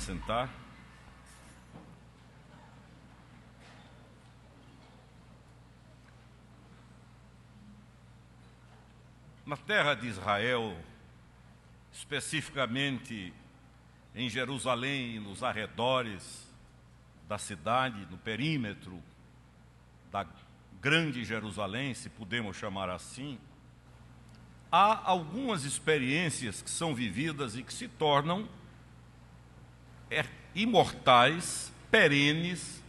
assentar. Na terra de Israel, especificamente em Jerusalém e nos arredores da cidade, no perímetro da grande Jerusalém, se podemos chamar assim, há algumas experiências que são vividas e que se tornam imortais, perenes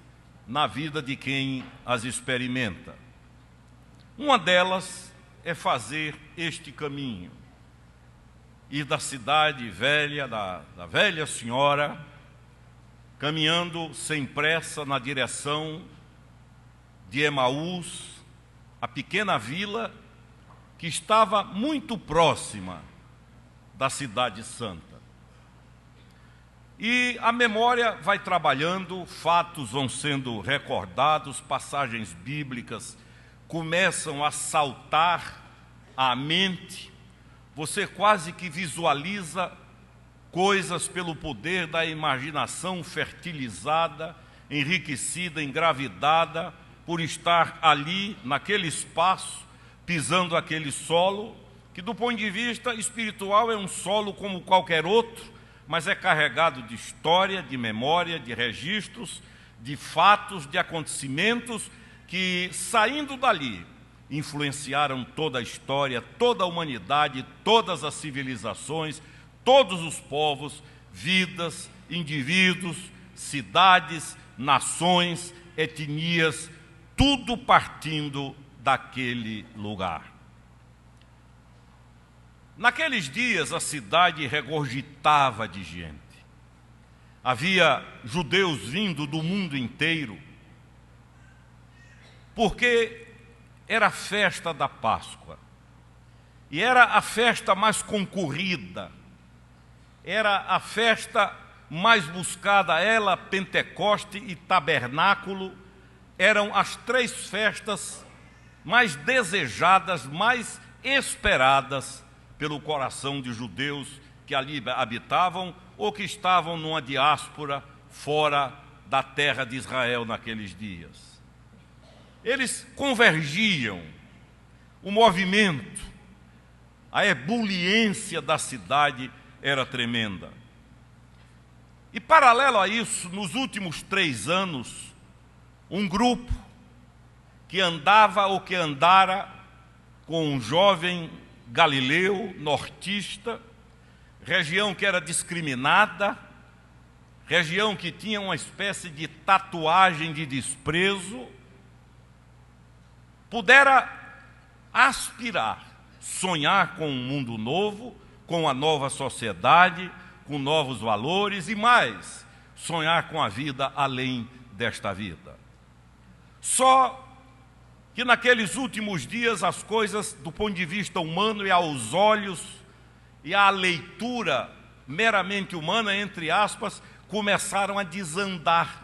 na vida de quem as experimenta. Uma delas é fazer este caminho, ir da cidade velha, da velha senhora, caminhando sem pressa na direção de Emaús, a pequena vila que estava muito próxima da cidade santa. E a memória vai trabalhando, fatos vão sendo recordados, passagens bíblicas começam a saltar à mente, você quase que visualiza coisas pelo poder da imaginação fertilizada, enriquecida, engravidada, por estar ali, naquele espaço, pisando aquele solo, que do ponto de vista espiritual é um solo como qualquer outro, mas é carregado de história, de memória, de registros, de fatos, de acontecimentos que, saindo dali, influenciaram toda a história, toda a humanidade, todas as civilizações, todos os povos, vidas, indivíduos, cidades, nações, etnias, tudo partindo daquele lugar. Naqueles dias a cidade regurgitava de gente. Havia judeus vindo do mundo inteiro, porque era a festa da Páscoa, e era a festa mais concorrida, era a festa mais buscada, ela, Pentecoste e Tabernáculo, eram as três festas mais desejadas, mais esperadas pelo coração de judeus que ali habitavam ou que estavam numa diáspora fora da terra de Israel naqueles dias. Eles convergiam, o movimento, a ebuliência da cidade era tremenda. E paralelo a isso, nos últimos 3 anos, um grupo que andava ou que andara com um jovem galileu, nortista, região que era discriminada, região que tinha uma espécie de tatuagem de desprezo, pudera aspirar, sonhar com um mundo novo, com a nova sociedade, com novos valores e mais, sonhar com a vida além desta vida. Só que naqueles últimos dias as coisas, do ponto de vista humano e aos olhos e à leitura meramente humana, entre aspas, começaram a desandar.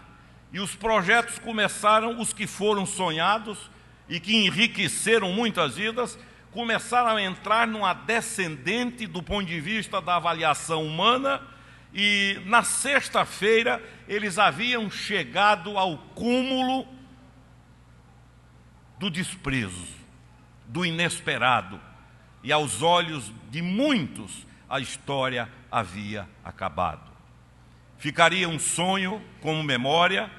E os projetos começaram, os que foram sonhados e que enriqueceram muitas vidas, começaram a entrar numa descendente do ponto de vista da avaliação humana. E na sexta-feira eles haviam chegado ao cúmulo do desprezo, do inesperado, e aos olhos de muitos a história havia acabado. Ficaria um sonho como memória,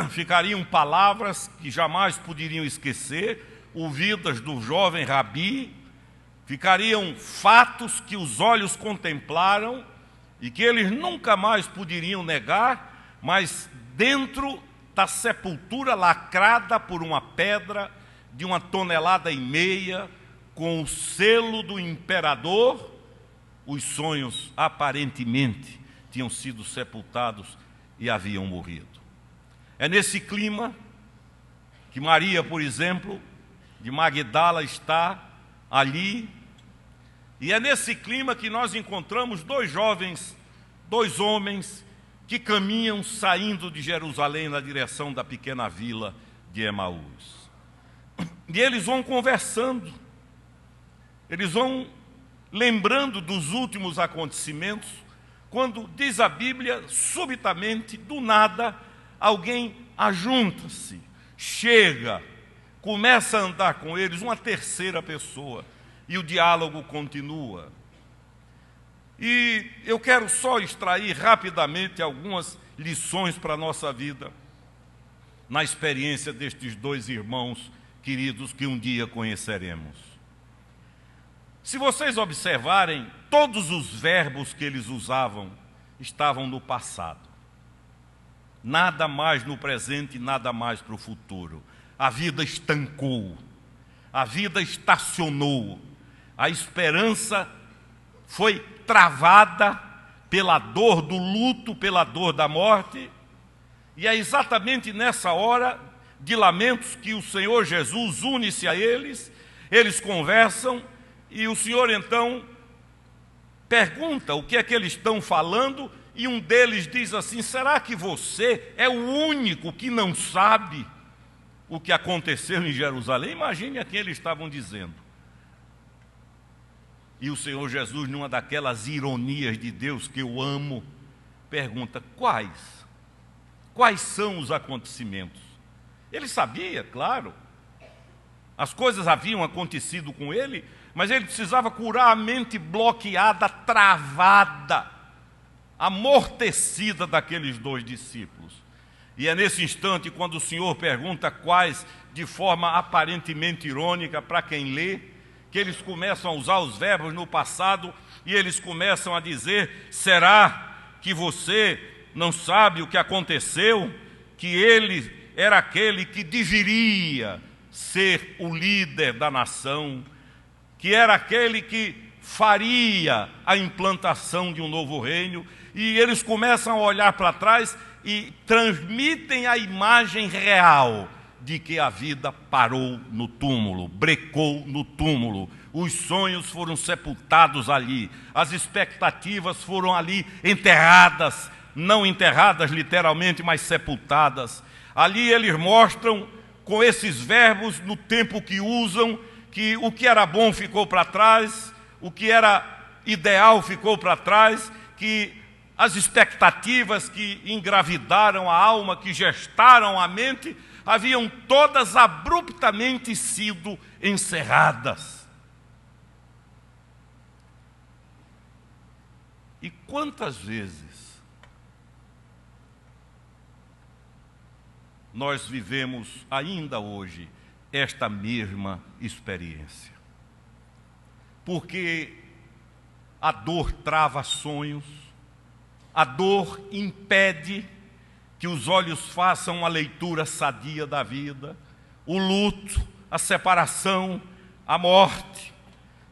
ficariam palavras que jamais poderiam esquecer, ouvidas do jovem rabi, ficariam fatos que os olhos contemplaram e que eles nunca mais poderiam negar, mas dentro da sepultura lacrada por uma pedra de 1,5 toneladas, com o selo do imperador, os sonhos aparentemente tinham sido sepultados e haviam morrido. É nesse clima que Maria, por exemplo, de Magdala está ali, e é nesse clima que nós encontramos 2 jovens, 2 homens que caminham saindo de Jerusalém na direção da pequena vila de Emaús. E eles vão conversando, eles vão lembrando dos últimos acontecimentos, quando diz a Bíblia, subitamente, do nada, alguém ajunta-se, chega, começa a andar com eles, uma terceira pessoa, e o diálogo continua. E eu quero só extrair rapidamente algumas lições para a nossa vida, na experiência destes dois irmãos queridos que um dia conheceremos. Se vocês observarem, todos os verbos que eles usavam estavam no passado. Nada mais no presente, nada mais para o futuro. A vida estancou, a vida estacionou, a esperança foi travada pela dor do luto, pela dor da morte, e é exatamente nessa hora de lamentos que o Senhor Jesus une-se a eles, eles conversam, e o Senhor então pergunta o que é que eles estão falando, e um deles diz assim: será que você é o único que não sabe o que aconteceu em Jerusalém? Imagine a quem eles estavam dizendo. E o Senhor Jesus, numa daquelas ironias de Deus que eu amo, pergunta: quais são os acontecimentos? Ele sabia, claro, as coisas haviam acontecido com ele, mas ele precisava curar a mente bloqueada, travada, amortecida daqueles dois discípulos. E é nesse instante, quando o Senhor pergunta quais, de forma aparentemente irônica para quem lê, que eles começam a usar os verbos no passado e eles começam a dizer: será que você não sabe o que aconteceu? Que ele era aquele que deveria ser o líder da nação, que era aquele que faria a implantação de um novo reino, e eles começam a olhar para trás e transmitem a imagem real de que a vida parou no túmulo, brecou no túmulo, os sonhos foram sepultados ali, as expectativas foram ali enterradas, não enterradas literalmente, mas sepultadas. Ali eles mostram, com esses verbos, no tempo que usam, que o que era bom ficou para trás, o que era ideal ficou para trás, que as expectativas que engravidaram a alma, que gestaram a mente, haviam todas abruptamente sido encerradas. E quantas vezes nós vivemos ainda hoje esta mesma experiência? Porque a dor trava sonhos, a dor impede que os olhos façam uma leitura sadia da vida, o luto, a separação, a morte,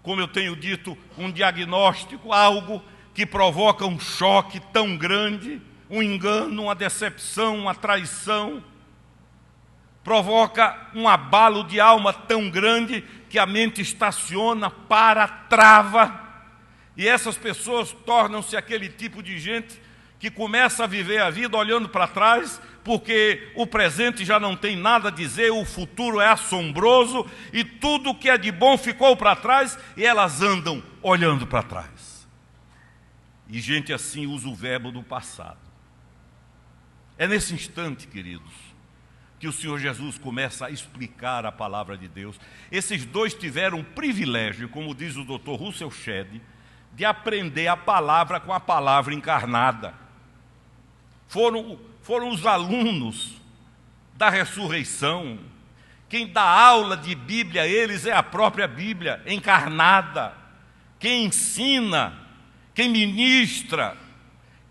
como eu tenho dito, um diagnóstico, algo que provoca um choque tão grande, um engano, uma decepção, uma traição, provoca um abalo de alma tão grande que a mente estaciona, para, trava, e essas pessoas tornam-se aquele tipo de gente que começa a viver a vida olhando para trás, porque o presente já não tem nada a dizer, o futuro é assombroso, e tudo que é de bom ficou para trás, e elas andam olhando para trás. E gente assim usa o verbo do passado. É nesse instante, queridos, que o Senhor Jesus começa a explicar a palavra de Deus. Esses dois tiveram o privilégio, como diz o Dr. Russell Shedd, de aprender a palavra com a palavra encarnada. Foram os alunos da ressurreição. Quem dá aula de Bíblia a eles é a própria Bíblia encarnada. Quem ensina, quem ministra,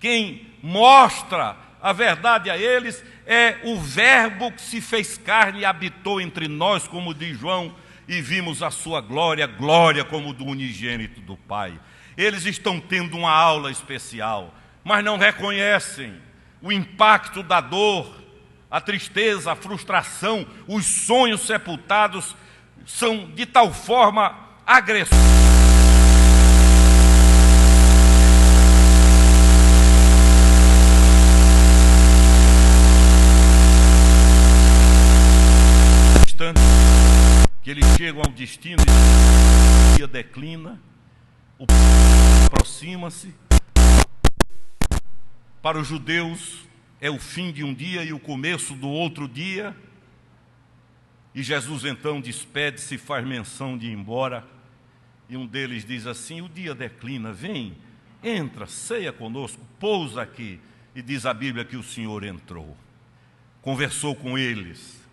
quem mostra a verdade a eles é o Verbo que se fez carne e habitou entre nós, como diz João, e vimos a sua glória, glória como do unigênito do Pai. Eles estão tendo uma aula especial, mas não reconhecem o impacto da dor, a tristeza, a frustração, os sonhos sepultados são de tal forma agressivos. Que eles chegam ao destino e o dia declina, o aproxima-se, Para os judeus é o fim de um dia e o começo do outro dia. E Jesus então despede-se e faz menção de ir embora. E um deles diz assim: o dia declina, vem, entra, ceia conosco, pousa aqui. E diz a Bíblia que o Senhor entrou, conversou com eles,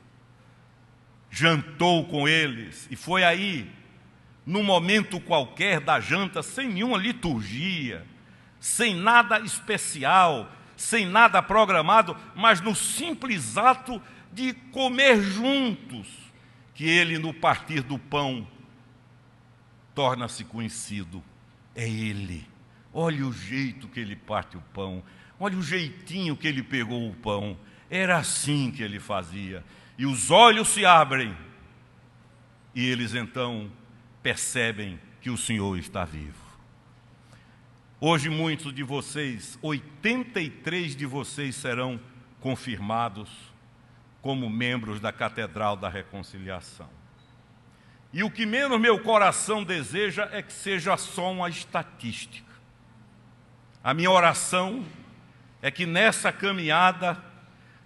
jantou com eles. E foi aí, num momento qualquer da janta, sem nenhuma liturgia, sem nada especial, sem nada programado, mas no simples ato de comer juntos, que ele, no partir do pão, torna-se conhecido. É ele. Olha o jeito que ele parte o pão, olha o jeitinho que ele pegou o pão. Era assim que ele fazia. E os olhos se abrem, e eles então percebem que o Senhor está vivo. Hoje muitos de vocês, 83 de vocês serão confirmados como membros da Catedral da Reconciliação. E o que menos meu coração deseja é que seja só uma estatística. A minha oração é que nessa caminhada,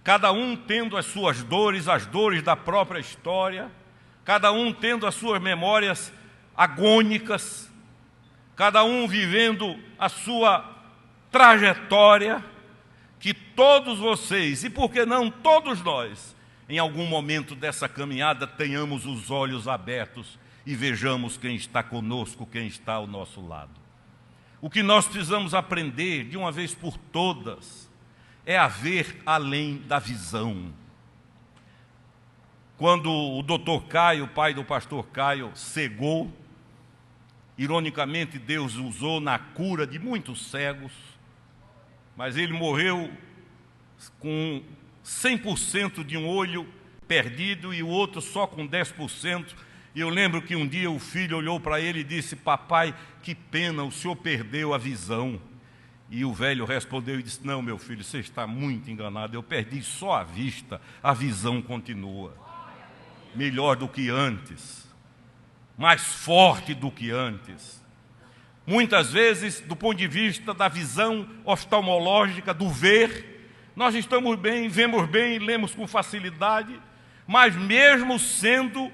cada um tendo as suas dores, as dores da própria história, cada um tendo as suas memórias agônicas, cada um vivendo a sua trajetória, que todos vocês, e por que não todos nós, em algum momento dessa caminhada, tenhamos os olhos abertos e vejamos quem está conosco, quem está ao nosso lado. O que nós precisamos aprender, de uma vez por todas, é a ver além da visão. Quando o doutor Caio, pai do pastor Caio, cegou, ironicamente Deus usou na cura de muitos cegos, mas ele morreu com 100% de um olho perdido e o outro só com 10%. E eu lembro que um dia o filho olhou para ele e disse: papai, que pena, o senhor perdeu a visão. E o velho respondeu e disse: não, meu filho, você está muito enganado, eu perdi só a vista, a visão continua. Melhor do que antes, mais forte do que antes. Muitas vezes, do ponto de vista da visão oftalmológica, do ver, nós estamos bem, vemos bem, lemos com facilidade, mas mesmo sendo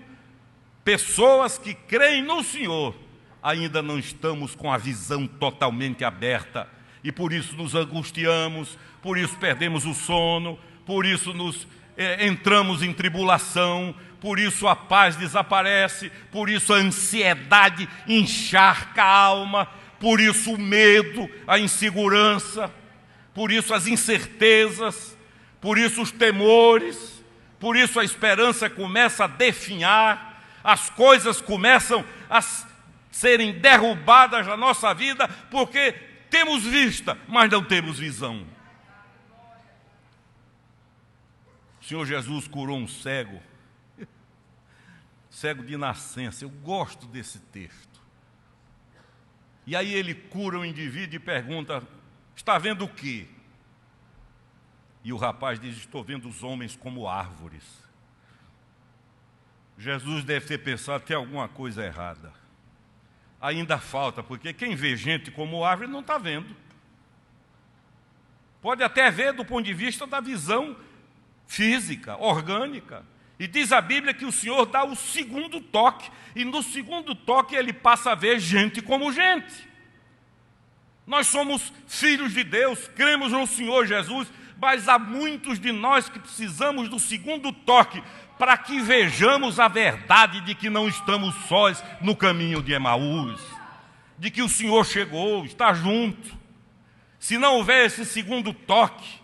pessoas que creem no Senhor, ainda não estamos com a visão totalmente aberta, e por isso nos angustiamos, por isso perdemos o sono, por isso entramos em tribulação, por isso a paz desaparece, por isso a ansiedade encharca a alma, por isso o medo, a insegurança, por isso as incertezas, por isso os temores, por isso a esperança começa a definhar, as coisas começam a serem derrubadas na nossa vida, porque temos vista, mas não temos visão. O Senhor Jesus curou um cego, cego de nascença. Eu gosto desse texto. E aí ele cura o indivíduo e pergunta: está vendo o quê? E o rapaz diz: estou vendo os homens como árvores. Jesus deve ter pensado: tem alguma coisa errada. Ainda falta, porque quem vê gente como árvore não está vendo. Pode até ver do ponto de vista da visão física, orgânica. E diz a Bíblia que o Senhor dá o segundo toque, e no segundo toque ele passa a ver gente como gente. Nós somos filhos de Deus, cremos no Senhor Jesus, mas há muitos de nós que precisamos do segundo toque, para que vejamos a verdade de que não estamos sós no caminho de Emaús, de que o Senhor chegou, está junto. Se não houver esse segundo toque,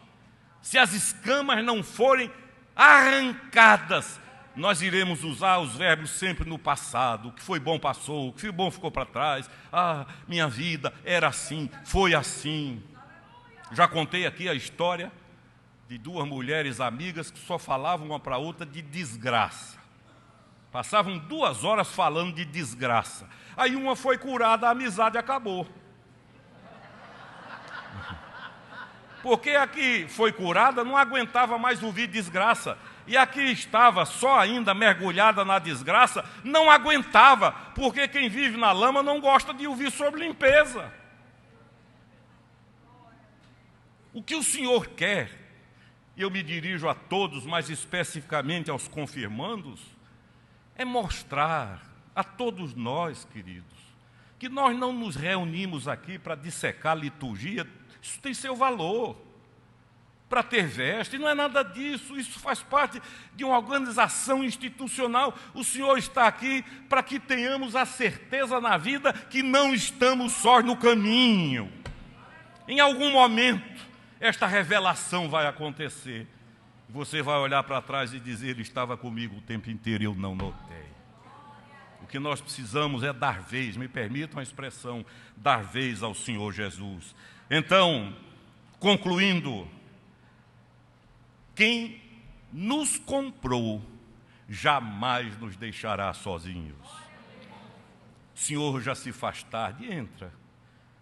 se as escamas não forem arrancadas, nós iremos usar os verbos sempre no passado. O que foi bom passou, o que foi bom ficou para trás. Ah, minha vida era assim, foi assim. Já contei aqui a história de duas mulheres amigas que só falavam uma para a outra de desgraça. Passavam 2 horas falando de desgraça. Aí uma foi curada, a amizade acabou. Porque a que foi curada não aguentava mais ouvir desgraça. E a que estava só ainda mergulhada na desgraça não aguentava, porque quem vive na lama não gosta de ouvir sobre limpeza. O que o Senhor quer, e eu me dirijo a todos, mais especificamente aos confirmandos, é mostrar a todos nós, queridos, que nós não nos reunimos aqui para dissecar a liturgia. Isso tem seu valor, para ter veste, não é nada disso, isso faz parte de uma organização institucional. O Senhor está aqui para que tenhamos a certeza na vida que não estamos sós no caminho. Em algum momento, esta revelação vai acontecer. Você vai olhar para trás e dizer: Ele estava comigo o tempo inteiro e eu não notei. O que nós precisamos é dar vez, me permitam a expressão, dar vez ao Senhor Jesus. Então, concluindo, quem nos comprou jamais nos deixará sozinhos. O Senhor já se faz tarde, entra,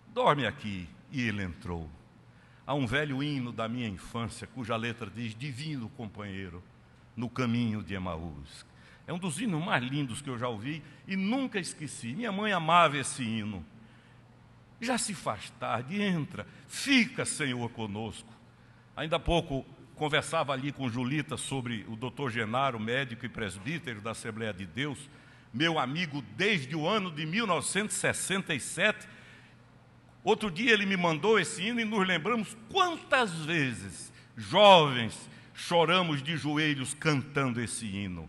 dorme aqui. E ele entrou. Há um velho hino da minha infância, cuja letra diz: divino companheiro, no caminho de Emaús. É um dos hinos mais lindos que eu já ouvi e nunca esqueci. Minha mãe amava esse hino. Já se faz tarde, entra, fica, Senhor, conosco. Ainda há pouco conversava ali com Julita sobre o doutor Genaro, médico e presbítero da Assembleia de Deus, meu amigo desde o ano de 1967. Outro dia ele me mandou esse hino e nos lembramos quantas vezes, jovens, choramos de joelhos cantando esse hino.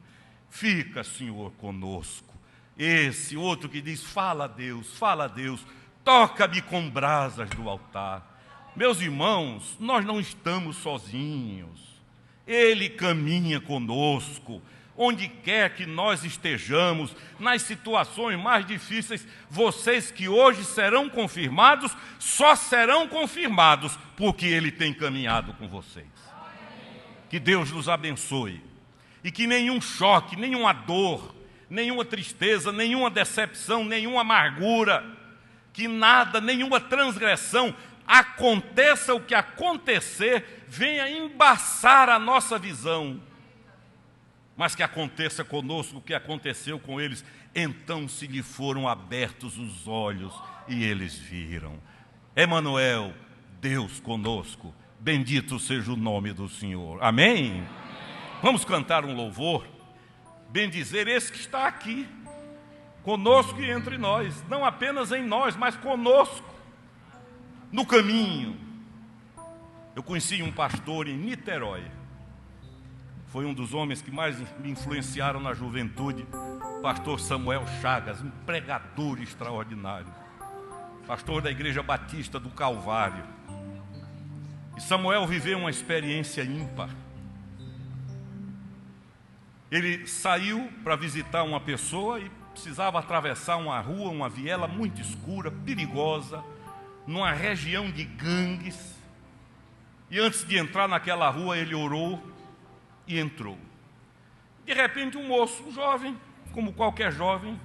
Fica, Senhor, conosco. Esse outro que diz: fala a Deus, toca-me com brasas do altar. Meus irmãos, nós não estamos sozinhos. Ele caminha conosco. Onde quer que nós estejamos, nas situações mais difíceis, vocês que hoje serão confirmados, só serão confirmados porque Ele tem caminhado com vocês. Que Deus nos abençoe e que nenhum choque, nenhuma dor, nenhuma tristeza, nenhuma decepção, nenhuma amargura, que nada, nenhuma transgressão, aconteça o que acontecer, venha embaçar a nossa visão. Mas que aconteça conosco o que aconteceu com eles. Então se lhe foram abertos os olhos e eles viram. Emanuel, Deus conosco, bendito seja o nome do Senhor. Amém? Vamos cantar um louvor, bendizer esse que está aqui, conosco e entre nós, não apenas em nós, mas conosco, no caminho. Eu conheci um pastor em Niterói. Foi um dos homens que mais me influenciaram na juventude, pastor Samuel Chagas, um pregador extraordinário, pastor da Igreja Batista do Calvário. E Samuel viveu uma experiência ímpar. Ele saiu para visitar uma pessoa e precisava atravessar uma rua, uma viela muito escura, perigosa, numa região de gangues. E antes de entrar naquela rua, ele orou e entrou. De repente, um moço, um jovem, como qualquer jovem,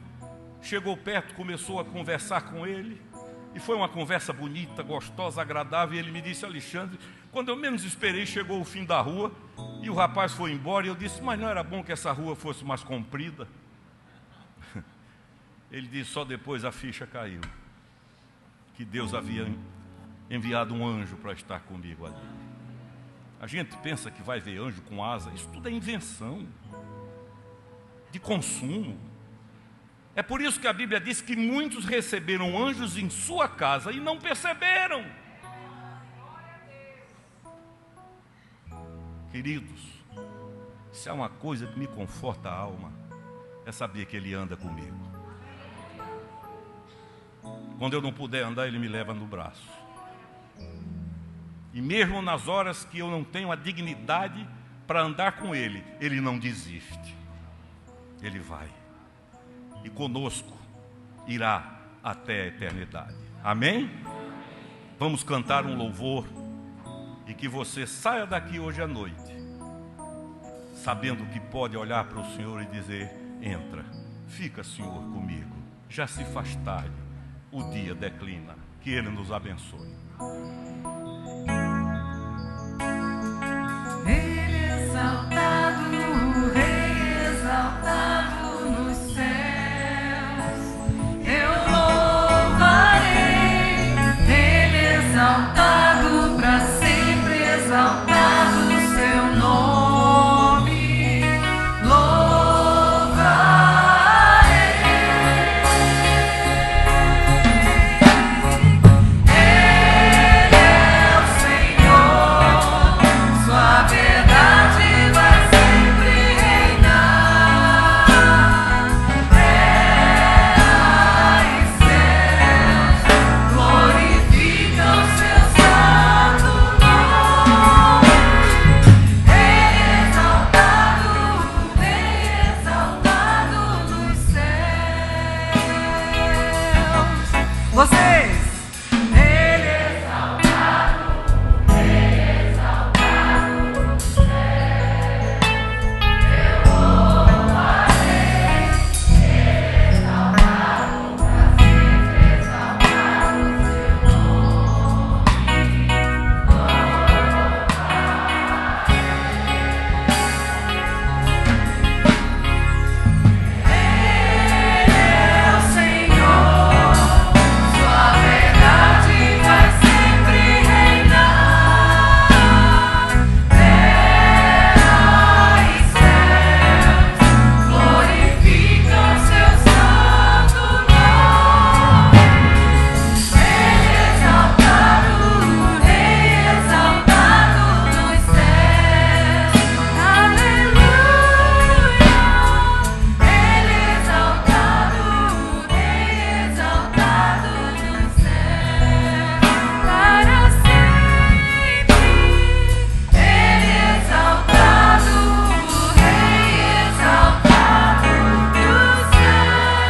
chegou perto, começou a conversar com ele, e foi uma conversa bonita, gostosa, agradável, e ele me disse: Alexandre, quando eu menos esperei, chegou o fim da rua, e o rapaz foi embora, e eu disse: mas não era bom que essa rua fosse mais comprida? Ele disse: só depois a ficha caiu, que Deus havia enviado um anjo para estar comigo ali. A gente pensa que vai ver anjo com asa, isso tudo é invenção de consumo. É por isso que a Bíblia diz que muitos receberam anjos em sua casa e não perceberam. Queridos, se há uma coisa que me conforta a alma, é saber que Ele anda comigo. Quando eu não puder andar, Ele me leva no braço. E mesmo nas horas que eu não tenho a dignidade para andar com Ele, Ele não desiste. Ele vai. E conosco irá até a eternidade. Amém? Vamos cantar um louvor e que você saia daqui hoje à noite, sabendo que pode olhar para o Senhor e dizer: entra, fica, Senhor, comigo. Já se faz tarde, o dia declina. Que Ele nos abençoe.